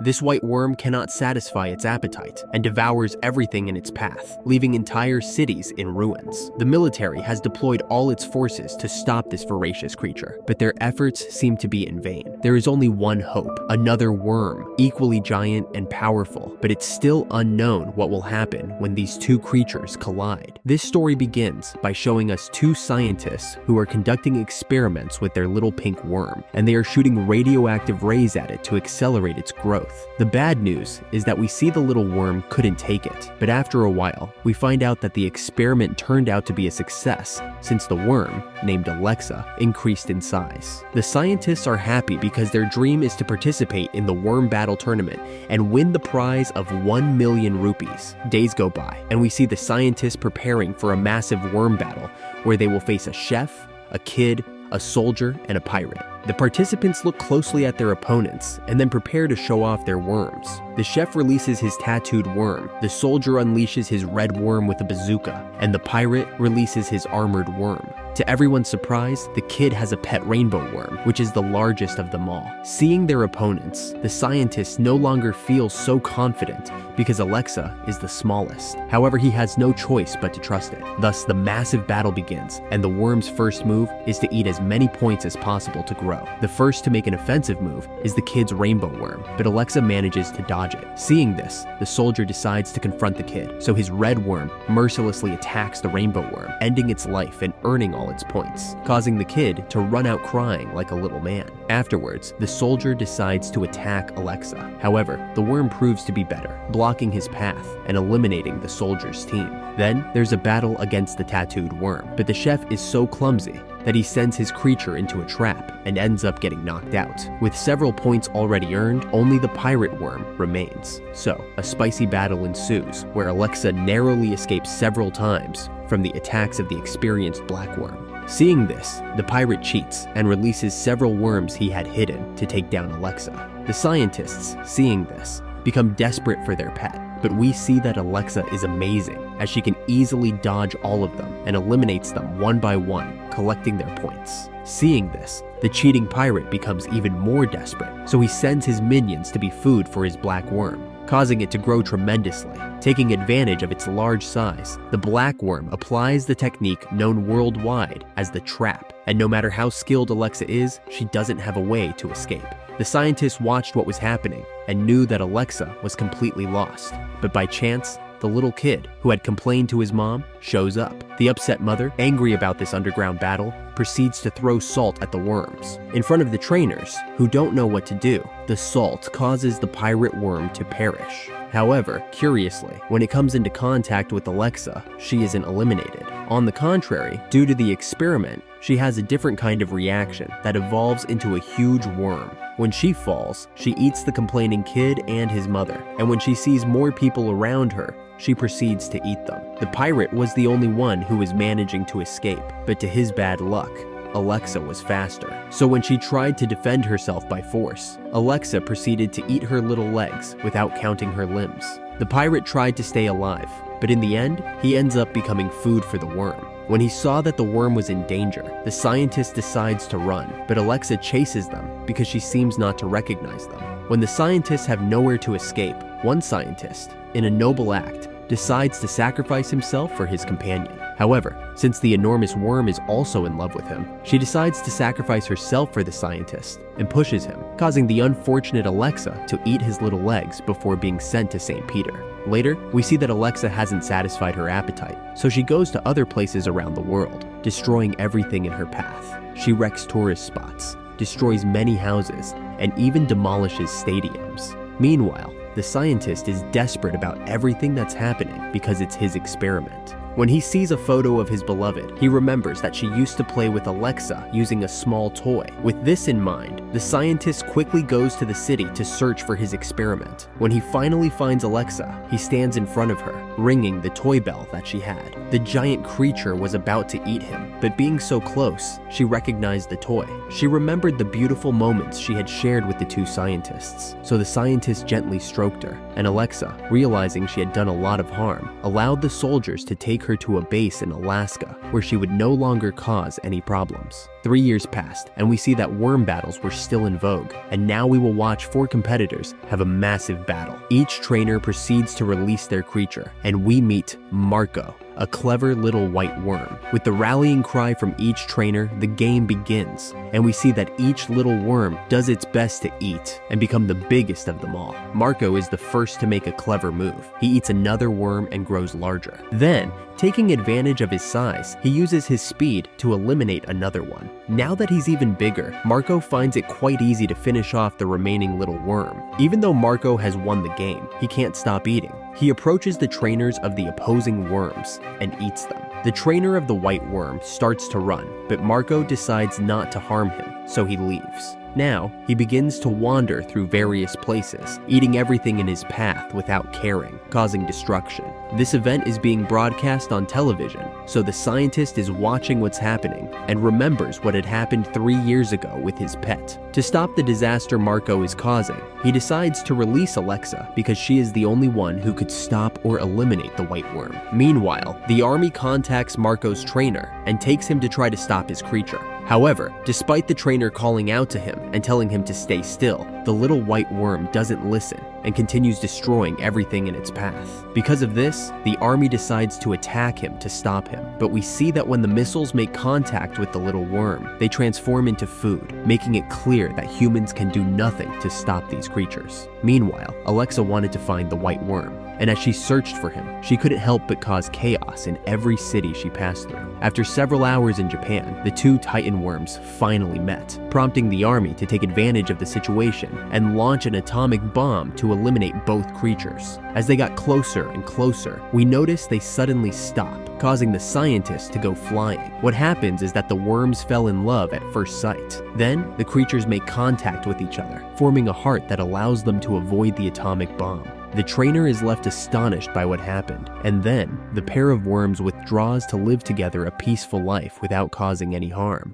This white worm cannot satisfy its appetite and devours everything in its path, leaving entire cities in ruins. The military has deployed all its forces to stop this voracious creature, but their efforts seem to be in vain. There is only one hope: another worm, equally giant and powerful, but it's still unknown what will happen when these two creatures collide. This story begins by showing us two scientists who are conducting experiments with their little pink worm, and they are shooting radioactive rays at it to accelerate its growth. The bad news is that we see the little worm couldn't take it, but after a while, we find out that the experiment turned out to be a success, since the worm, named Alexa, increased in size. The scientists are happy because their dream is to participate in the worm battle tournament and win the prize of 1 million rupees. Days go by, and we see the scientists preparing for a massive worm battle where they will face a chef, a kid, a soldier, and a pirate. The participants look closely at their opponents and then prepare to show off their worms. The chef releases his tattooed worm, the soldier unleashes his red worm with a bazooka, and the pirate releases his armored worm. To everyone's surprise, the kid has a pet rainbow worm, which is the largest of them all. Seeing their opponents, the scientists no longer feel so confident because Alexa is the smallest. However, he has no choice but to trust it. Thus, the massive battle begins, and the worm's first move is to eat as many points as possible to grow. The first to make an offensive move is the kid's rainbow worm, but Alexa manages to dodge it. Seeing this, the soldier decides to confront the kid, so his red worm mercilessly attacks the rainbow worm, ending its life and earning all its points, causing the kid to run out crying like a little man. Afterwards, the soldier decides to attack Alexa. However, the worm proves to be better, blocking his path and eliminating the soldier's team. Then, there's a battle against the tattooed worm, but the chef is so clumsy that he sends his creature into a trap and ends up getting knocked out. With several points already earned, only the pirate worm remains. So, a spicy battle ensues, where Alexa narrowly escapes several times from the attacks of the experienced black worm. Seeing this, the pirate cheats and releases several worms he had hidden to take down Alexa. The scientists, seeing this, become desperate for their pet, but we see that Alexa is amazing, as she can easily dodge all of them and eliminates them one by one, collecting their points. Seeing this, the cheating pirate becomes even more desperate, so he sends his minions to be food for his black worm, causing it to grow tremendously. Taking advantage of its large size, the black worm applies the technique known worldwide as the trap, and no matter how skilled Alexa is, she doesn't have a way to escape. The scientists watched what was happening and knew that Alexa was completely lost, but by chance, the little kid, who had complained to his mom, shows up. The upset mother, angry about this underground battle, proceeds to throw salt at the worms. In front of the trainers, who don't know what to do, the salt causes the pirate worm to perish. However, curiously, when it comes into contact with Alexa, she isn't eliminated. On the contrary, due to the experiment, she has a different kind of reaction that evolves into a huge worm. When she falls, she eats the complaining kid and his mother, and when she sees more people around her, she proceeds to eat them. The pirate was the only one who was managing to escape, but to his bad luck, Alexa was faster. So when she tried to defend herself by force, Alexa proceeded to eat her little legs without counting her limbs. The pirate tried to stay alive, but in the end, he ends up becoming food for the worm. When he saw that the worm was in danger, the scientist decides to run, but Alexa chases them because she seems not to recognize them. When the scientists have nowhere to escape, one scientist, in a noble act, decides to sacrifice himself for his companion. However, since the enormous worm is also in love with him, she decides to sacrifice herself for the scientist and pushes him, causing the unfortunate Alexa to eat his little legs before being sent to St. Peter. Later, we see that Alexa hasn't satisfied her appetite, so she goes to other places around the world, destroying everything in her path. She wrecks tourist spots, destroys many houses, and even demolishes stadiums. Meanwhile, the scientist is desperate about everything that's happening because it's his experiment. When he sees a photo of his beloved, he remembers that she used to play with Alexa using a small toy. With this in mind, the scientist quickly goes to the city to search for his experiment. When he finally finds Alexa, he stands in front of her, ringing the toy bell that she had. The giant creature was about to eat him, but being so close, she recognized the toy. She remembered the beautiful moments she had shared with the two scientists, so the scientist gently stroked her, and Alexa, realizing she had done a lot of harm, allowed the soldiers to take her to a base in Alaska where she would no longer cause any problems. 3 years passed, and we see that worm battles were still in vogue, and now we will watch 4 competitors have a massive battle. Each trainer proceeds to release their creature, and we meet Marco, a clever little white worm. With the rallying cry from each trainer, the game begins, and we see that each little worm does its best to eat and become the biggest of them all. Marco is the first to make a clever move. He eats another worm and grows larger. Then, taking advantage of his size, he uses his speed to eliminate another one. Now that he's even bigger, Marco finds it quite easy to finish off the remaining little worm. Even though Marco has won the game, he can't stop eating. He approaches the trainers of the opposing worms and eats them. The trainer of the white worm starts to run, but Marco decides not to harm him, so he leaves. Now, he begins to wander through various places, eating everything in his path without caring, causing destruction. This event is being broadcast on television, so the scientist is watching what's happening and remembers what had happened 3 years ago with his pet. To stop the disaster Marco is causing, he decides to release Alexa because she is the only one who could stop or eliminate the white worm. Meanwhile, the army contacts Marco's trainer and takes him to try to stop his creature. However, despite the trainer calling out to him and telling him to stay still, the little white worm doesn't listen and continues destroying everything in its path. Because of this, the army decides to attack him to stop him, but we see that when the missiles make contact with the little worm, they transform into food, making it clear that humans can do nothing to stop these creatures. Meanwhile, Alexa wanted to find the white worm, and as she searched for him, she couldn't help but cause chaos in every city she passed through. After several hours in Japan, the 2 Titan worms finally met, prompting the army to take advantage of the situation and launch an atomic bomb to eliminate both creatures. As they got closer and closer, we noticed they suddenly stop, causing the scientists to go flying. What happens is that the worms fell in love at first sight. Then, the creatures make contact with each other, forming a heart that allows them to avoid the atomic bomb. The trainer is left astonished by what happened, and then the pair of worms withdraws to live together a peaceful life without causing any harm.